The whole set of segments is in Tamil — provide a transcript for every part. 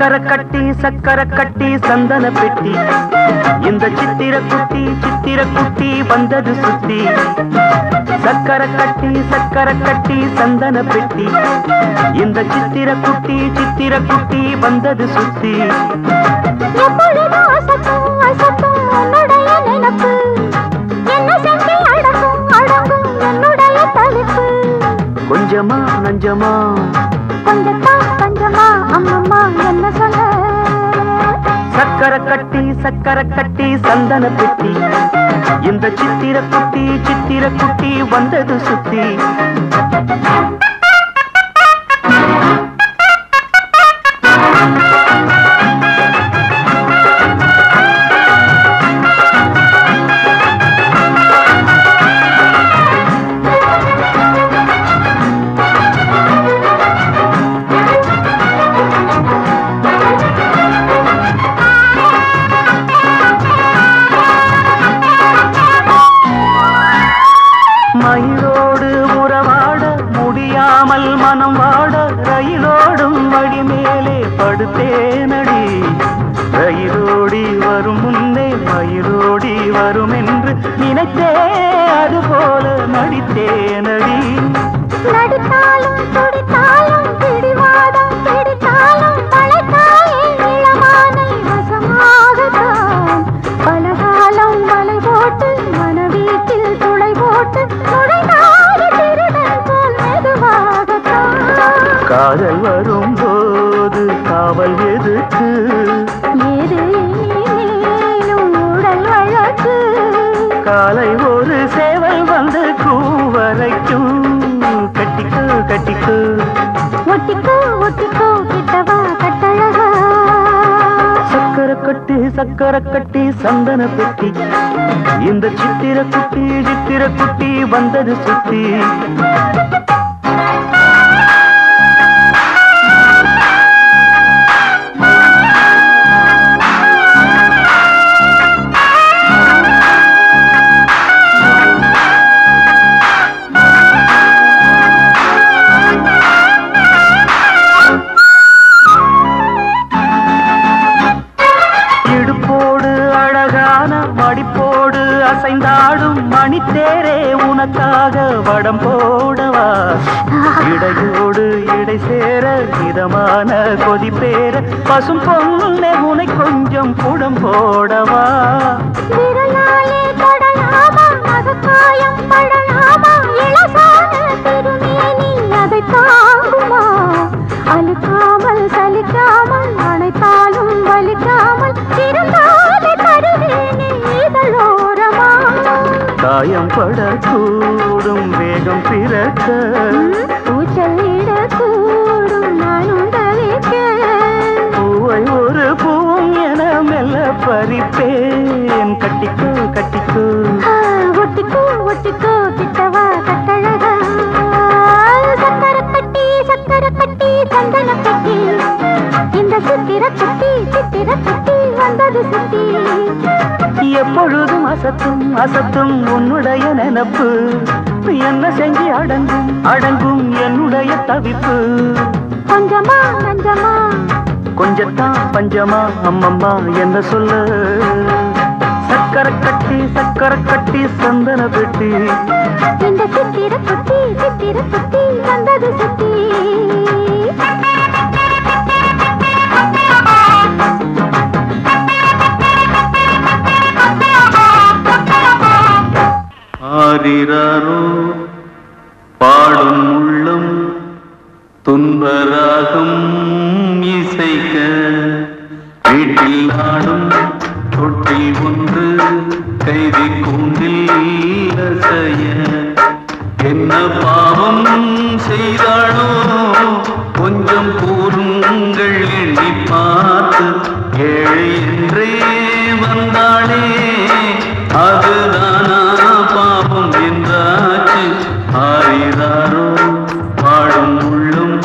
சக்கர கட்டி சந்தன பெட்டி இந்த சித்திர குட்டி வந்தது சுத்தி சக்கர கட்டி சந்தன பெட்டி இந்த சித்திர குட்டி வந்தது சுத்தி கொஞ்சமா நஞ்சமா கொஞ்சமா அம்மம்மா என்ன சொல்ல சக்கர கட்டி சந்தன பெட்டி இந்த சித்திர குட்டி வந்தது சுத்தி மயிலோடு உறவாட முடியாமல் மனம் வாட ரயிலோடும் வழி மேலே படுத்தேனடி ரயிலோடி வரும் முன்னே மயிலோடி வரும் என்று நினைத்தே அதுபோல நடித்தேனடி நடித்தாலும் துடித்தாலும் பிடிவாதம் பிடித்தாலும் பழைத்தாயே இளமானை வசமாகத்தான் பலகாலம் வலை போட்டு மனவீட்டில் துளை போட்டு நுழைந்தாலே திருடன் போல் மெதுவாகத்தான் காதல் வரும்போது காவல் எதுக்கு ஏது மேலும் உடல் வழக்கு காலை ஒரு சேவல் வந்து கூவரைக்கும் கட்டிக்கோ ஒட்டிக்கோ கிட்டவா கட்டழகா சக்கர கட்டி சந்தன பெட்டி இந்த சித்திர குட்டி வந்தது சுத்தி மடிப்போடு அசைந்தாடும் மணித்தேரே உனக்காக வடம் போடவா இடையோடு இடை சேர இதமான கொதி பேர பசும் பொண்ணே உனை கொஞ்சம் குடம் போடவா விரலாலே தொடலாமா மகக்காயம் படலாமா இளசான திருமேனி அதை தாங்குமா அழுக்காமல் சலிக்காமல் அணைத்தாலும் வலிக்காமல் இருந்தாலே தருவேனே இதழோரமா காயம் படக்கூடும் வேகம் பிறக்க பூச்சலிடக்கூடும் நானும் தவிக்க பூவை ஒரு பூவும் என மெல்ல பறிப்பேன் கட்டிக்கோ ஒட்டிக்கோ கிட்டவா கட்டழகா சக்கர கட்டி சந்தன பெட்டி இந்த சித்திர குட்டி வந்தது சுத்தி எப்பொழுதும் அசத்தும் உன்னுடைய நினப்பு என்ன செஞ்சு அடங்கும் என்னுடைய தவிப்பு கொஞ்சமா நஞ்சமா கொஞ்சத்தான் பஞ்சமா அம்மம்மா என்ன சொல்ல சக்கர கட்டி சந்தன பெட்டி இந்த சித்திர குட்டி வந்தது சுத்தி ஆரிராரோ பாடும் உள்ளம் துன்பராகம் இசைக்க வீட்டில் ஆடும் தொட்டில் ஒன்று கைதி கூண்டில் அசைய என்ன பாவம் செய்தாளோ கொஞ்சம் கூறுங்கள் எண்ணி பார்த்து ஏழை என்றே வந்தாளே அதுதானா பாவம் என்றாச்சு ஆரிராரோ பாடும் உள்ளம்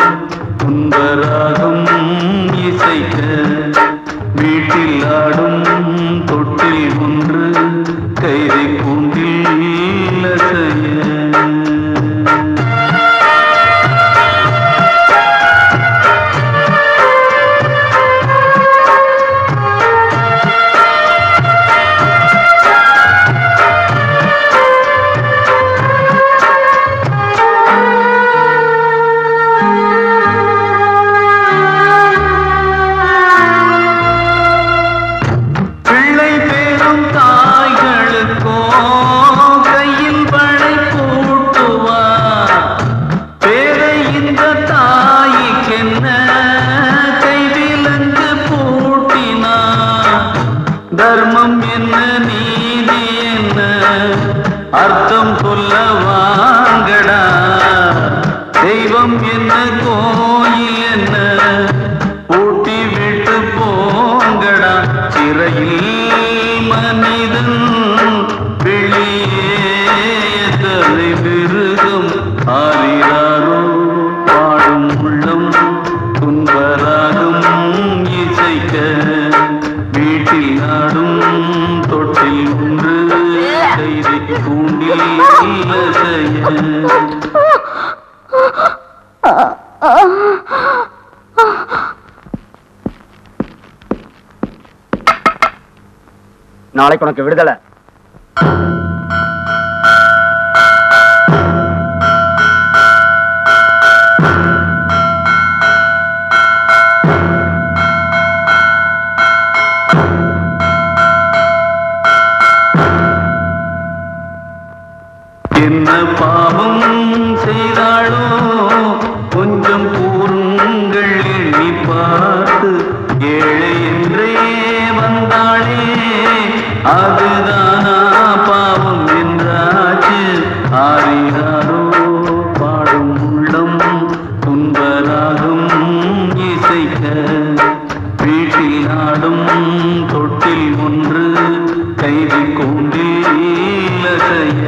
துன்பராகம் இசைக்க வீட்டில் ஆடும் தொட்டில் ஒன்று கைதை கூண்டில் அசைய அர்த்தம் சொல்ல வாங்கடா. தெய்வம் என்ன கோயில் என்ன பூட்டி விட்டு போங்கடா. சிறையில் மனிதன் வெளியே தலை மிருகம் ஆறிறாரோ பாடும் உள்ளம் துன்பராகும் இசைக்க வீட்டில் நாடும் தொட்டில் ஒன்று கைதை கூண்டில் நாளைக்கு உனக்கு விடுதலை. என்ன பாவம் செய்தாளோ கொஞ்சம் கூறுங்கள் எண்ணி பார்த்து. ஏழை என்றே வந்தாளே அதுதானா பாவம் என்றாச்சு. ஆறினாரோ பாடும் உள்ளம் துன்பராகும் இசைக்க வீட்டில் நாடும் தொட்டில் ஒன்று கைதி கூண்டில் அசைய.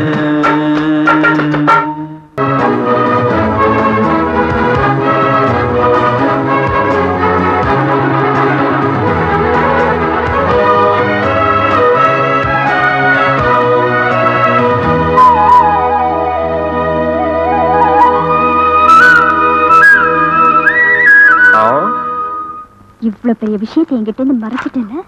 இவ்வளவு பெரிய விஷயத்தை என்கிட்ட இருந்து மறைச்சிட்டேன்னு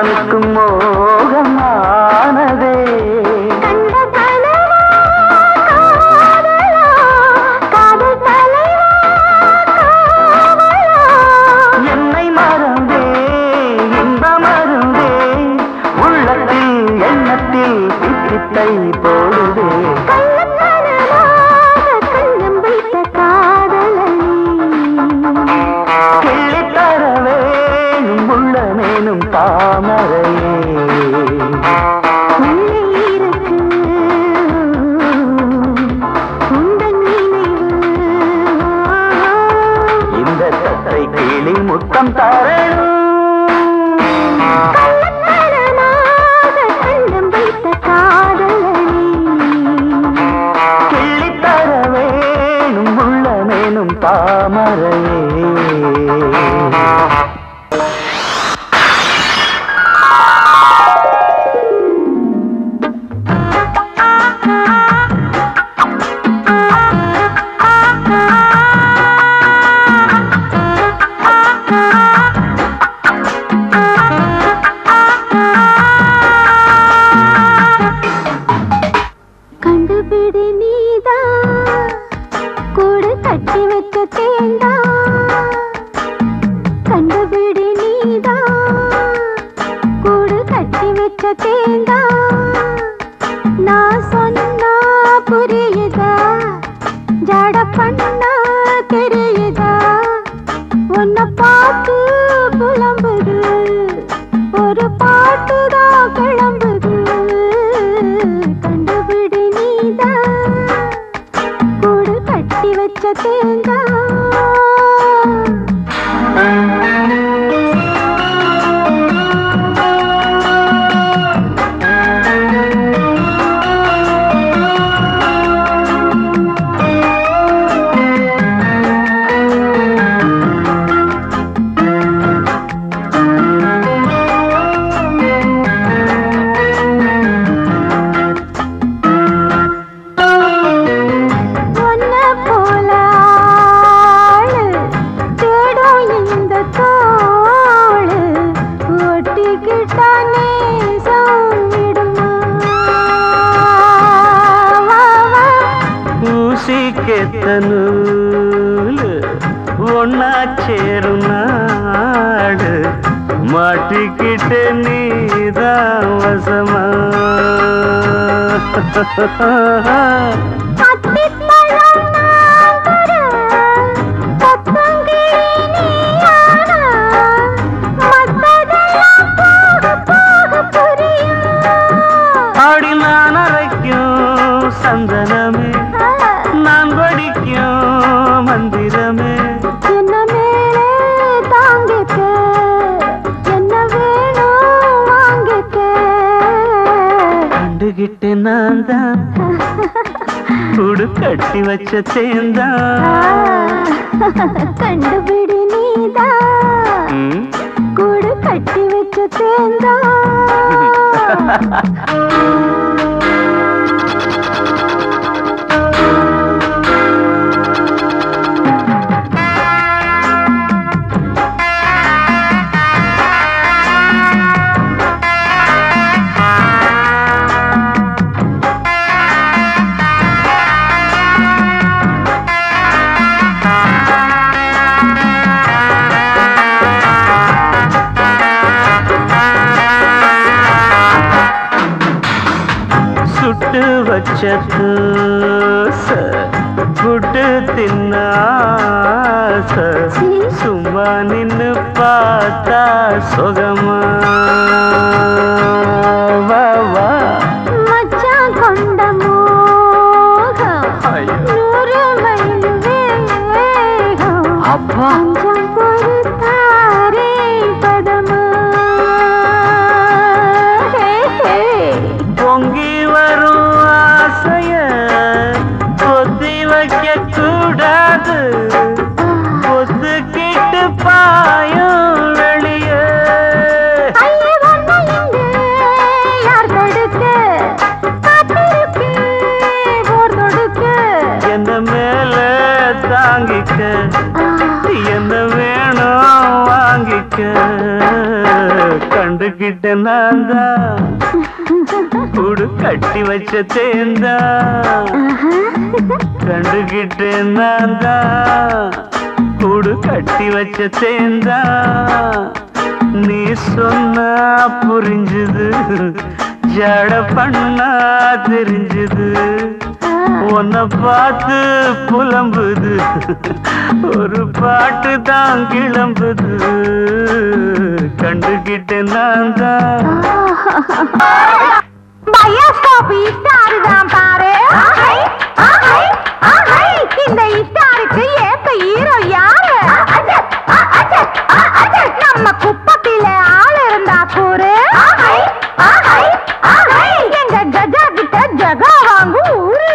அவனுக்கும் மோகமானதே. என்னை மறந்தே இன்பம் மறந்தே உள்ளத்தில் எண்ணத்தில் பித்தை போடுதே. தாமரையே இந்த தத்தை கிளி முத்தம் தரணும். கிள்ளி தர வேணும் உள்ள மேனும் தாமரையே. ஒன்னா சேரும் நாடு மாட்டிக்கிட்டு நீதான் வசமா. ஆடி நான் அரைக்கும் சந்தனமே நான் படிக்கும் மந்திரமே. என்ன மேலே தாங்கிக்க என்ன வேணும் வாங்கிக்க. கண்டுகிட்டு நான் தான் கூடு கட்டி வச்ச தேந்தான். கண்டுபிடி நீதான் கூடு கட்டி வச்ச தேந்தான். சுட்டு வச்ச புட்டு தின்ன சும்மா நின்னு பார்த்தா சுகமா. வா மச்சான் கொண்ட மோகம் 100 மைல் வேகம். அப்பா கொஞ்சம் பொறுத்தாரே பதமா. பொங்கி வரும் ஆசைய பொத்தி வைக்க கூடாது. பொத்துக்கிட்டு பாயும் வெளியே யார் தடுக்க கண்டுகிட்டேன் நான் தான் கூடு கட்டி வச்ச தேந்தா கண்டுகிட்டேன் நான் தான் கூடு கட்டி வச்ச தேந்தா நீ சொன்னா புரிஞ்சுது ஜட பண்ணா தெரிஞ்சுது உன்னை பார்த்து புலம்புது ஒரு பாட்டு தான் கிளம்புது கண்டுகிட்டேன் நான் தான் பயோஸ்கோப் இஸ்டாரு தான் பாரு இந்த இஸ்டாருக்கு ஏத்த ஹீரோ யாரு நம்ம குப்பத்தில ஆள் இருந்தா கூறு எங்க கஜா கிட்ட ஜகா வாங்கு ஊரு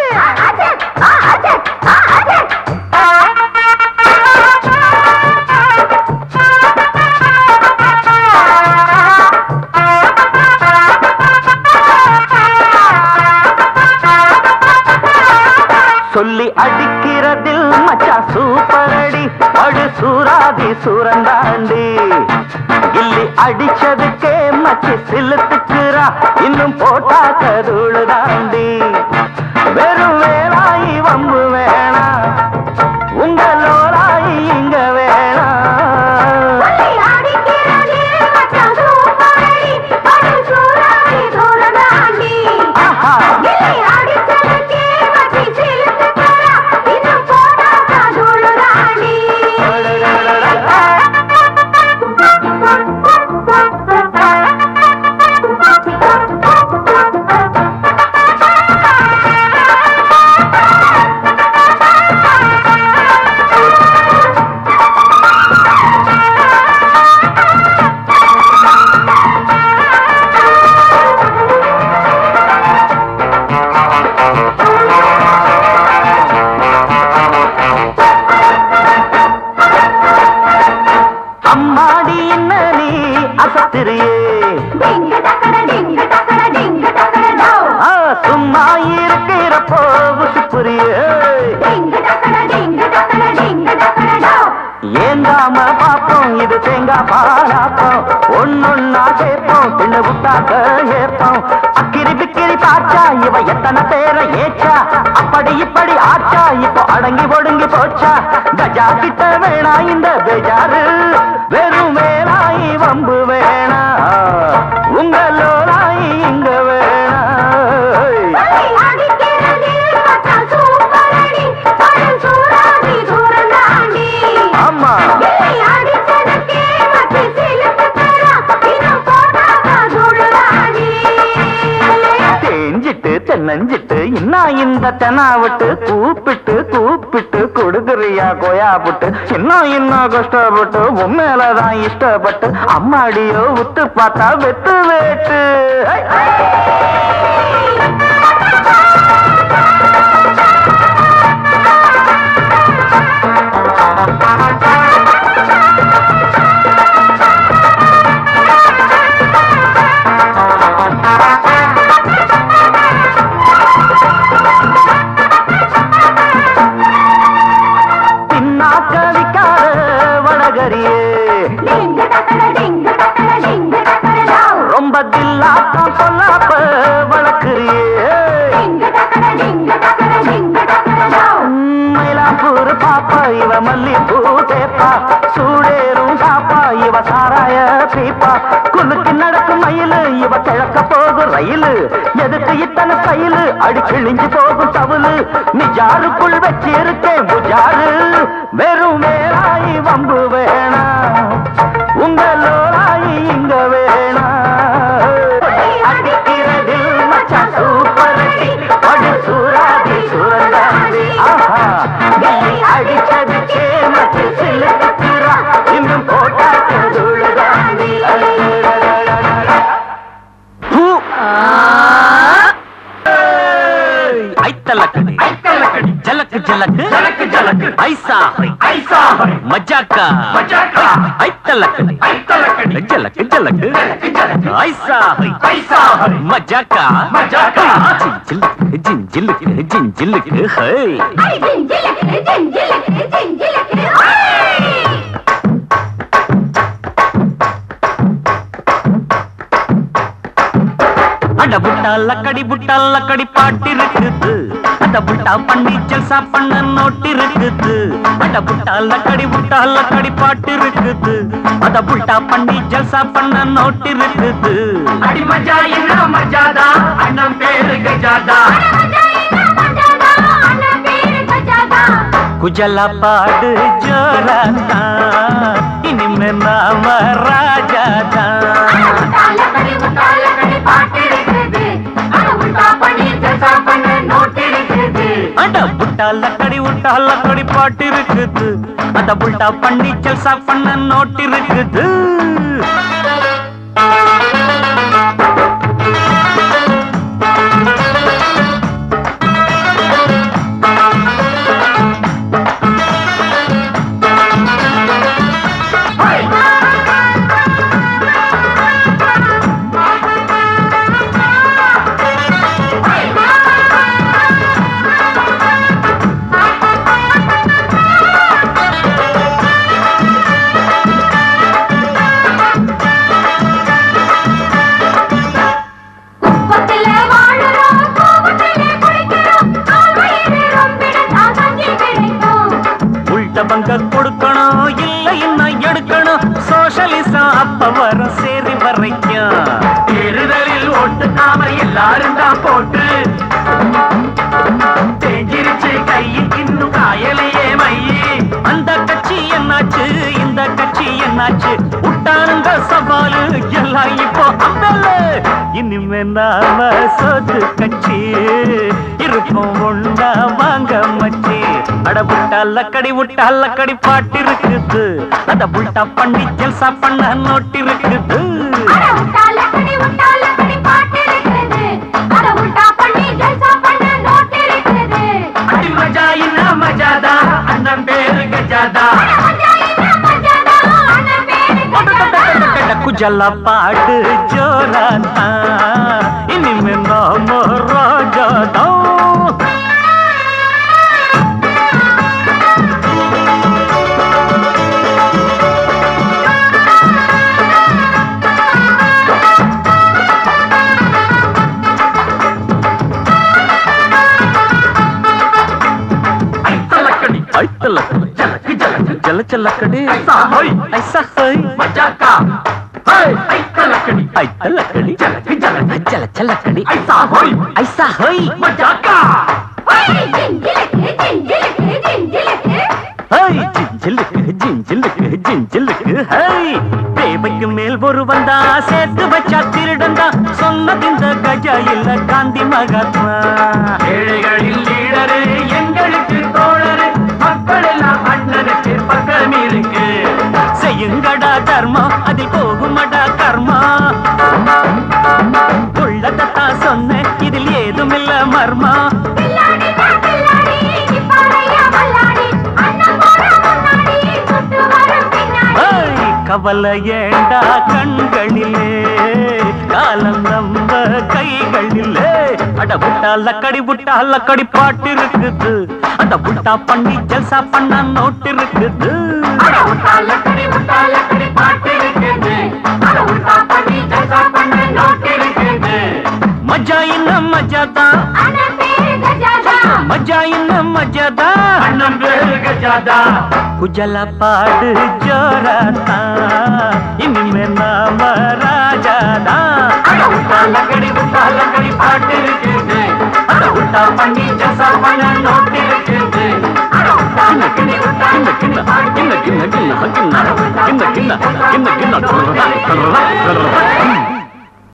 சொல்லி அடிக்கிறதில் மச்சா சூப்பர் அடி அடு சூராதி சூரந்தாண்டி கில்லி அடிச்சதுக்கே மச்சி சிலுத்துக்குறா இன்னும் போட்டா கதுளு தாண்டி வெறும் வேலாயி வம்பு வேணா உங்களோராயி இங்க வேணா சும்மா இருக்கிறப்போ ஏந்தாம பாப்போம் இது தேங்காய் பாலாப்போம் ஒன்னொன்னா கேட்போம் பின்ன விட்டாக்க ஏற்போம் அக்கிரி பிக்கிரி பாச்சா இவ எத்தனை பேரை ஏச்சா அப்படி இப்படி ஆச்சா இப்போ அடங்கி ஒடுங்கி போச்சா கஜா கிட்ட வேணா இந்த பேஜாரு வெறும் வேலாயி வம்பு வேணா உங்களோராயி இங்க வேணா ஆமா தேஞ்சிட்டு தென்னஞ்சிட்டு இன்னா இந்த தெனாவிட்டு கூப்பிட்டு கூப்பிட்டு கொடுக்குறியா கோயாப்பட்டு இன்னும் கஷ்டப்பட்டு உண்மையிலதான் இஷ்டப்பட்டு அம்மாடியோ உத்து பார்த்தா வெத்து வேட்டு ரொம்ப தில்லாட்டம் சொல்லாப்ப வளர்க்குறியே மயிலாப்பூர் பாப்பா இவ மல்லிப்பூ தேப்பா சூடேரும் பாப்பா இவ சாராய பீப்பா குலுக்கி நடக்கும் மயிலு இவ கிழக்க போகும் ரயிலு எதுக்கு இத்தனை ஸ்டைலு அடி கிழிஞ்சு போகும் தவுலு நிஜாருக்குள் வச்சிருக்கேன் புஜாரு வெறும் வேலாயி வம்பு வேணா உங்களோராயி இங்க வேணா அடிக்கிறதில் மச்சா சூப்பர் அடி சூராதி சூரந்தாண்டி ஆஹா அடிச்சதுக்கே மச்சி சிலுக்குறா இன்னும் போட்டா கதுளுதாண்டி ஐத்தலக்கடி ஜலக்கு ஜலக்கு ஜலக்கு ஜலக்கு ஐசா ஐசா மஜாக்கா மஜாக்கா ஐத்தலக்கடி ஐத்தலக்கடி ஜலக்கு ஜலக்கு ஐசா ஐசா மஜாக்கா மஜாக்கா ஜிஞ்சிலுக்கு ஜிஞ்சிலுக்கு ஹே ஜிஞ்சிலுக்கு ஜிஞ்சிலுக்கு ஜிஞ்சிலுக்கு ஹே அட புட்டா லக்கடி பாட்டு இருக்குது அட புட்டா பண்ணி ஜல்சா பண்ண நோட்டு இருக்குது அட புட்டா லக்கடி பாட்டு இருக்குது அட புட்டா பண்ணி ஜல்சா பண்ண நோட்டு இருக்குது அடி மஜா என்ன மஜாதா அண்ணன் பேரு கஜாதா குஜலா பாடு ஜோராதா இனிமே நாம ராஜாதா அட புட்டா லக்கடி பாட்டு இருக்குது அத புட்டா பண்ணி ஜல்சா பண்ண நோட்டு இருக்குது பங்க கொடுக்கணும் இல்ல இன்னும் எடுக்கணும் சோஷலிசம் அப்ப வரும் சேரி வரைக்கும் தேர்தலில் ஓட்டுக்காம எல்லாரும் தான் போட்டு தேஞ்சிருச்சு கையில் இன்னும் காயலையே மையே அந்த கட்சி என்னாச்சு இந்த கட்சி என்னாச்சு விட்டானுங்க சவாலு எல்லாம் இப்போ அம்பல இனிமே நாம சொத்து கட்சி இருப்போம் ஒண்ணா வாங்க மச்சி அட புட்டா லக்கடி பாட்டு இருக்குது அத புட்டா பண்ணி ஜல்சா பண்ண நோட்டு இருக்குது அடி மஜா என்ன மஜாதா அண்ணன் பேரு கஜாதா குஜலா பாடு ஜோராதா இனிமே நாம ராஜாதா ஜலச்சலக்கடி ஐசா ஹை மஜாக்கா ஐத்தலக்கடி ஜலச்சலக்கடி ஐசா ஹை மஜாக்கா ஜிஞ்சிலுக்கு ஹை தேவைக்கு மேல் ஒரு வந்தா சேர்த்து வச்சா திருடந்தா சொன்னது இந்த கஜா இல்ல காந்தி மகாத்மா ஏழைகளில் லீடரு எங்களுக்கு தோழரு மக்கள் எல்லாம் அண்ணனுக்கு பக்கம் இருக்கு செய்யுங்கடா தர்மம் அதில் போகுமடா கர்மா உள்ளதான் சொன்ன இதில் ஏதுமில்ல மர்மா கவலை ஏண்டா கண்களிலே காலம் நம்ம கைகளிலே அட புட்டா லக்கடி பாட்டு இருக்குது அட புட்டா பண்ணி ஜல்சா பண்ண நோட்டு இருக்குது மஜா என்ன மஜாதா மஜா என்ன மஜாதா அண்ணன் பேரு கஜாதா குஜலா பாடு ஜோராதா இனிமே நாம ராஜாதா லக்கடி பாட்டு இருக்குது அட உட்டா பண்ணி ஜசா பண்ண நோட்டு இருக்குது கிண்ண